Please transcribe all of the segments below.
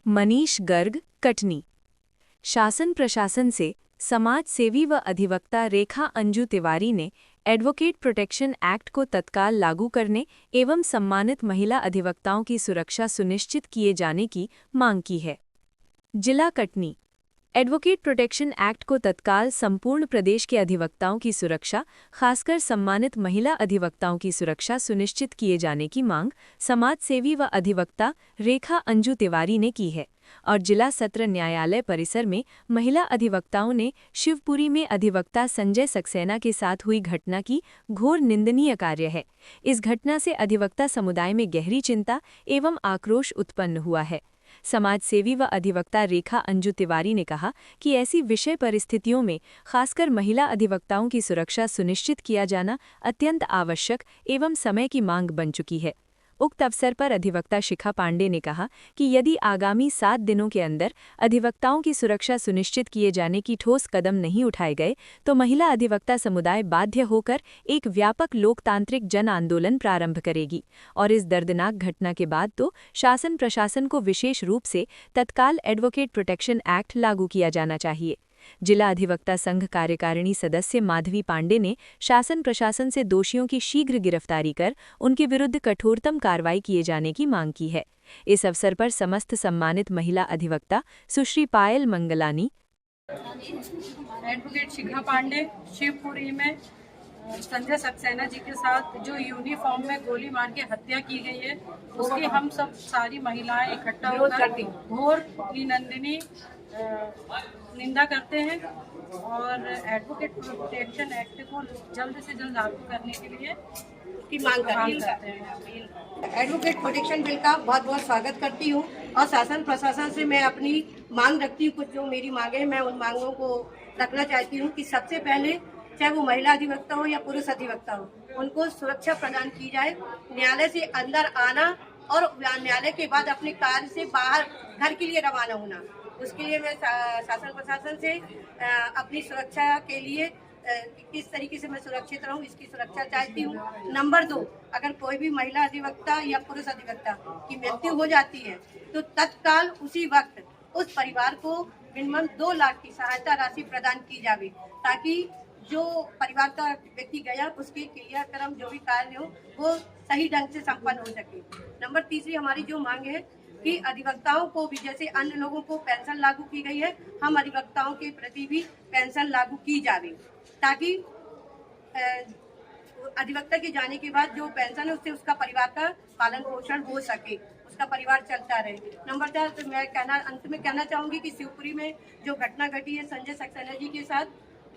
मनीष गर्ग, कटनी। शासन प्रशासन से समाज सेवी व अधिवक्ता रेखा अंजू तिवारी ने एडवोकेट प्रोटेक्शन एक्ट को तत्काल लागू करने एवं सम्मानित महिला अधिवक्ताओं की सुरक्षा सुनिश्चित किए जाने की मांग की है। जिला कटनी। एडवोकेट प्रोटेक्शन एक्ट को तत्काल संपूर्ण प्रदेश के अधिवक्ताओं की सुरक्षा, खासकर सम्मानित महिला अधिवक्ताओं की सुरक्षा सुनिश्चित किए जाने की मांग समाज सेवी व अधिवक्ता रेखा अंजू तिवारी ने की है और जिला सत्र न्यायालय परिसर में महिला अधिवक्ताओं ने शिवपुरी में अधिवक्ता संजय सक्सेना के साथ हुई घटना की घोर निंदनीय कार्य है। इस घटना से अधिवक्ता समुदाय में गहरी चिंता एवं आक्रोश उत्पन्न हुआ है। समाज सेवी व अधिवक्ता रेखा अंजू तिवारी ने कहा कि ऐसी विषय परिस्थितियों में खासकर महिला अधिवक्ताओं की सुरक्षा सुनिश्चित किया जाना अत्यंत आवश्यक एवं समय की मांग बन चुकी है। उक्त अवसर पर अधिवक्ता शिखा पांडे ने कहा कि यदि आगामी 7 दिनों के अंदर अधिवक्ताओं की सुरक्षा सुनिश्चित किए जाने की ठोस कदम नहीं उठाए गए तो महिला अधिवक्ता समुदाय बाध्य होकर एक व्यापक लोकतांत्रिक जन आंदोलन प्रारंभ करेगी और इस दर्दनाक घटना के बाद तो शासन प्रशासन को विशेष रूप से तत्काल एडवोकेट प्रोटेक्शन एक्ट लागू किया जाना चाहिए। जिला अधिवक्ता संघ कार्यकारिणी सदस्य माधवी पांडे ने शासन प्रशासन से दोषियों की शीघ्र गिरफ्तारी कर उनके विरुद्ध कठोरतम कार्रवाई किए जाने की मांग की है। इस अवसर पर समस्त सम्मानित महिला अधिवक्ता सुश्री पायल मंगलानी, एडवोकेट शिखा पांडे, शिवपुरी में संजय सक्सेना जी के साथ जो यूनिफॉर्म में गोली मार के हत्या की गई है उसकी हम सब सारी महिलाएं इकट्ठा होकर घोर निंदनीय निंदा करते हैं और एडवोकेट प्रोटेक्शन एक्ट को जल्द से जल्द लागू करने के लिए की मांग करते हैं। एडवोकेट प्रोटेक्शन बिल का बहुत बहुत स्वागत करती हूँ और शासन प्रशासन से मैं अपनी मांग रखती हूँ। कुछ जो मेरी मांगे हैं मैं उन मांगों को रखना चाहती हूँ कि सबसे पहले चाहे वो महिला अधिवक्ता हो या पुरुष अधिवक्ता हो, उनको सुरक्षा प्रदान की जाए। न्यायालय से अंदर आना और न्यायालय के बाद अपने कार्य से बाहर घर के लिए रवाना होना, उसके लिए मैं शासन प्रशासन से अपनी सुरक्षा के लिए किस तरीके से मैं सुरक्षित रहूं इसकी सुरक्षा चाहती हूं। नंबर 2, अगर कोई भी महिला अधिवक्ता या पुरुष अधिवक्ता की मृत्यु हो जाती है तो तत्काल उसी वक्त उस परिवार को मिनिमम 2 लाख की सहायता राशि प्रदान की जावे ताकि जो परिवार का व्यक्ति गया उसके क्रियाक्रम जो भी कार्य हो वो सही ढंग से संपन्न हो सके। नंबर 3 हमारी जो मांग है कि अधिवक्ताओं को भी जैसे अन्य लोगों को पेंशन लागू की गई है, हम अधिवक्ताओं के प्रति भी पेंशन लागू की जावे ताकि अधिवक्ता के जाने के बाद जो पेंशन है उससे उसका परिवार का पालन पोषण हो सके, उसका परिवार चलता रहे। नंबर 4, तो मैं अंत में कहना चाहूंगी कि शिवपुरी में जो घटना घटी है संजय सक्सेना जी के साथ,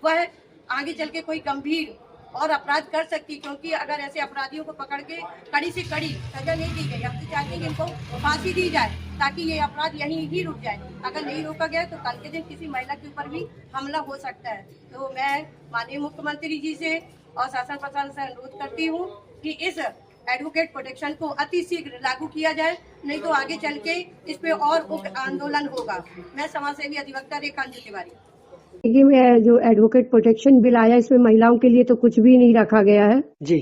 वह आगे चल के कोई गंभीर और अपराध कर सकती, क्योंकि अगर ऐसे अपराधियों को पकड़ के कड़ी से कड़ी सजा नहीं दी गई, हम तो चाहते हैं कि इनको फांसी दी जाए ताकि ये अपराध यहीं ही रुक जाए। अगर नहीं रोका गया तो कल के दिन किसी महिला के ऊपर भी हमला हो सकता है। तो मैं माननीय मुख्यमंत्री जी से और शासन प्रशासन से अनुरोध करती हूँ कि इस एडवोकेट प्रोटेक्शन को अति शीघ्र लागू किया जाए, नहीं तो आगे चल के इस पे और उग्र आंदोलन होगा। मैं समाज सेवी अधिवक्ता रेखा अंजू तिवारी। ये में जो एडवोकेट प्रोटेक्शन बिल आया इसमें महिलाओं के लिए तो कुछ भी नहीं रखा गया है जी,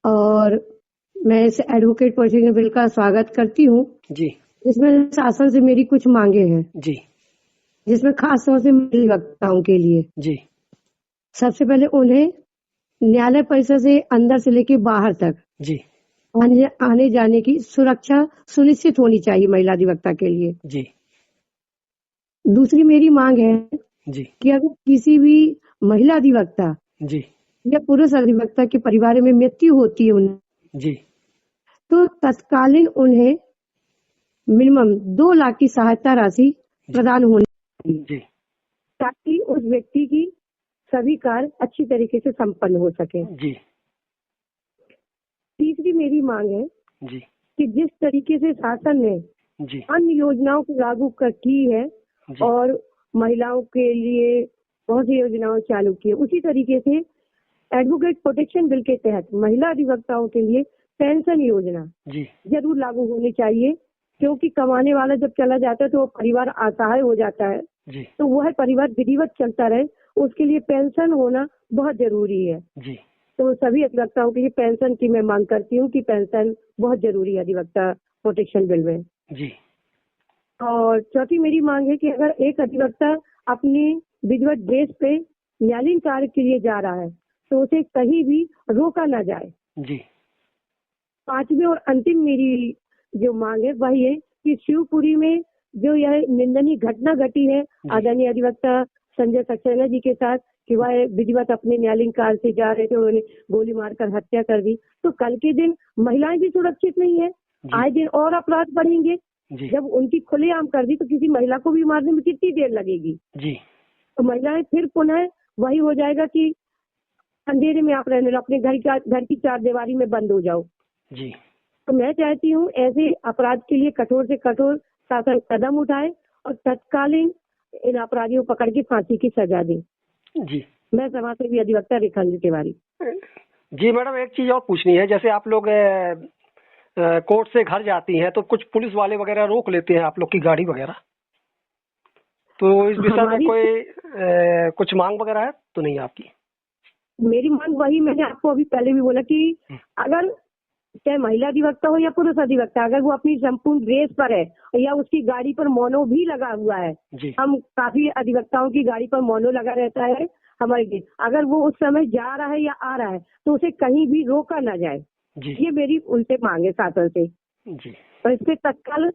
और मैं इस एडवोकेट प्रोटेक्शन बिल का स्वागत करती हूँ जी, जिसमें शासन से मेरी कुछ मांगे हैं जी, जिसमें खास तौर से महिला अधिवक्ताओं के लिए जी, सबसे पहले उन्हें न्यायालय परिसर से अंदर से लेके बाहर तक जी, आने जाने की सुरक्षा सुनिश्चित होनी चाहिए महिला अधिवक्ता के लिए। जी, दूसरी मेरी मांग है जी, कि अगर किसी भी महिला अधिवक्ता जी, या पुरुष अधिवक्ता के परिवार में मृत्यु होती है उन्हें, जी, तो तत्कालीन उन्हें मिनिमम 2 लाख की सहायता राशि प्रदान होनी चाहिए जी, ताकि उस व्यक्ति की सभी कार्य अच्छी तरीके से संपन्न हो सके। जी, तीसरी मेरी मांग है जी, कि जिस तरीके से शासन ने जी, अन्य योजनाओं को लागू की है जी, और महिलाओं के लिए बहुत सी योजनाएं चालू की है, उसी तरीके से एडवोकेट प्रोटेक्शन बिल के तहत महिला अधिवक्ताओं के लिए पेंशन योजना जी, जरूर लागू होनी चाहिए, क्योंकि कमाने वाला जब चला जाता है तो वो परिवार असहाय हो जाता है, जी, तो वह परिवार विधिवत चलता रहे उसके लिए पेंशन होना बहुत जरूरी है। जी, तो सभी अधिवक्ताओं के लिए पेंशन की मैं मांग करती हूँ कि पेंशन बहुत जरूरी है अधिवक्ता प्रोटेक्शन बिल में। जी, और चौथी मेरी मांग है कि अगर एक अधिवक्ता अपने विधिवत ड्रेस पे न्यायालयीन कार्य के लिए जा रहा है तो उसे कहीं भी रोका ना जाए। जी। पांचवी और अंतिम मेरी जो मांग है वही है कि शिवपुरी में जो यह निंदनीय घटना घटी है आदरणीय अधिवक्ता संजय सक्सेना जी के साथ कि वह विधिवत अपने न्यायालयीन कार्य से जा रहे थे, उन्होंने गोली मारकर हत्या कर दी, तो कल के दिन महिलाएं भी सुरक्षित नहीं है। आए दिन और अपराध बढ़ेंगे। जब उनकी खुलेआम कर दी तो किसी महिला को भी मारने में कितनी देर लगेगी जी। तो महिलाएं फिर पुनः वही हो जाएगा कि अंधेरे में आप रहने लो, अपने घर की चारदीवारी में बंद हो जाओ। जी। तो मैं चाहती हूँ ऐसे अपराध के लिए कठोर से कठोर शासन कदम उठाए और तत्कालीन इन अपराधियों को पकड़ के फांसी की सजा दे। जी। मैं समाज सेवी अधिवक्ता रेखा अंजू तिवारी। जी मैडम, एक चीज और पूछनी है, जैसे आप लोग कोर्ट से घर जाती हैं तो कुछ पुलिस वाले वगैरह रोक लेते हैं आप लोग की गाड़ी वगैरह, तो इस विषय में कोई कुछ मांग वगैरह है तो नहीं आपकी? मेरी मांग वही मैंने आपको अभी पहले भी बोला कि अगर चाहे महिला अधिवक्ता हो या पुरुष अधिवक्ता, अगर वो अपनी संपूर्ण ड्रेस पर है या उसकी गाड़ी पर मोनो भी लगा हुआ है, हम काफी अधिवक्ताओं की गाड़ी पर मोनो लगा रहता है हमारे, अगर वो उस समय जा रहा है या आ रहा है तो उसे कहीं भी रोका ना जाए। ये मेरी उनसे मांग है शासन से। और इस पे तत्काल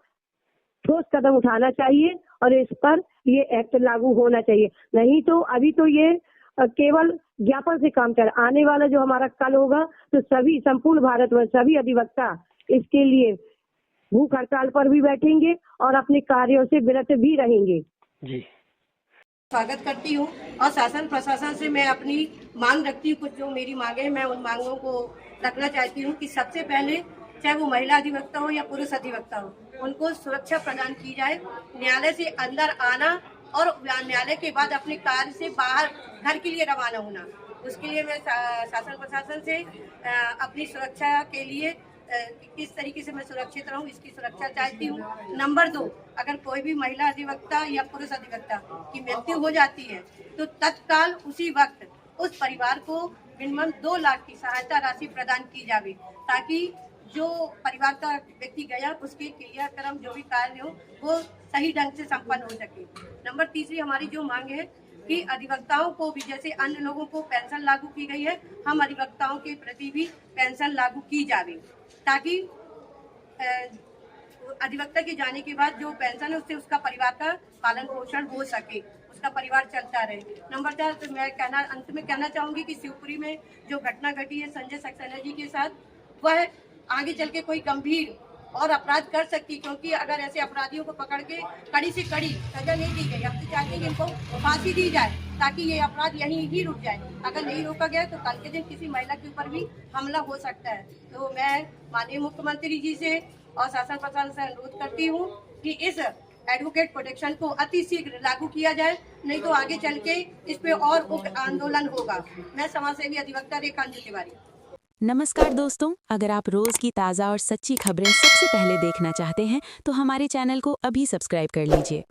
ठोस कदम उठाना चाहिए और इस पर ये एक्ट लागू होना चाहिए। नहीं तो अभी तो ये केवल ज्ञापन से काम कर, आने वाला जो हमारा कल होगा तो सभी संपूर्ण भारत में सभी अधिवक्ता इसके लिए भूख हड़ताल पर भी बैठेंगे और अपने कार्यों से विरत भी रहेंगे। जी। स्वागत करती हूँ और शासन प्रशासन से मैं अपनी मांग रखती हूँ। कुछ जो मेरी मांगे हैं मैं उन मांगों को रखना चाहती हूँ कि सबसे पहले चाहे वो महिला अधिवक्ता हो या पुरुष अधिवक्ता हो, उनको सुरक्षा प्रदान की जाए। न्यायालय से अंदर आना और न्यायालय के बाद अपने कार्य से बाहर घर के लिए रवाना होना, उसके लिए मैं शासन प्रशासन से अपनी सुरक्षा के लिए किस तरीके से मैं सुरक्षित रहूं इसकी सुरक्षा चाहती हूं। नंबर 2, अगर कोई भी महिला अधिवक्ता या पुरुष अधिवक्ता की मृत्यु हो जाती है तो तत्काल उसी वक्त उस परिवार को मिनिमम 2 लाख की सहायता राशि प्रदान की जाए, ताकि जो परिवार का व्यक्ति गया उसके क्रियाक्रम जो भी कार्य हो वो सही ढंग से संपन्न हो सके। नंबर 3 हमारी जो मांग है कि अधिवक्ताओं को भी जैसे अन्य लोगों को पेंशन लागू की गई है, हम अधिवक्ताओं के प्रति भी पेंशन लागू की जाए, ताकि अधिवक्ता के जाने के बाद जो पेंशन है उससे उसका परिवार का पालन पोषण हो सके, उसका परिवार चलता रहे। नंबर 4, तो मैं अंत में कहना चाहूंगी कि शिवपुरी में जो घटना घटी है संजय सक्सेना जी के साथ, वह आगे चल के कोई गंभीर और अपराध कर सकती, क्योंकि अगर ऐसे अपराधियों को पकड़ के कड़ी से कड़ी सजा नहीं दी गई, हम तो चाहते हैं कि इनको फांसी दी जाए ताकि ये अपराध यहीं ही रुक जाए। अगर नहीं रोका गया तो कल के दिन किसी महिला के ऊपर भी हमला हो सकता है। तो मैं माननीय मुख्यमंत्री जी से और शासन प्रशासन से अनुरोध करती हूँ कि इस एडवोकेट प्रोटेक्शन को अति शीघ्र लागू किया जाए, नहीं तो आगे चल के इस पे और उग्र आंदोलन होगा। मैं समाज सेवी अधिवक्ता रेखा अंजू तिवारी। नमस्कार दोस्तों, अगर आप रोज की ताज़ा और सच्ची खबरें सबसे पहले देखना चाहते हैं तो हमारे चैनल को अभी सब्सक्राइब कर लीजिए।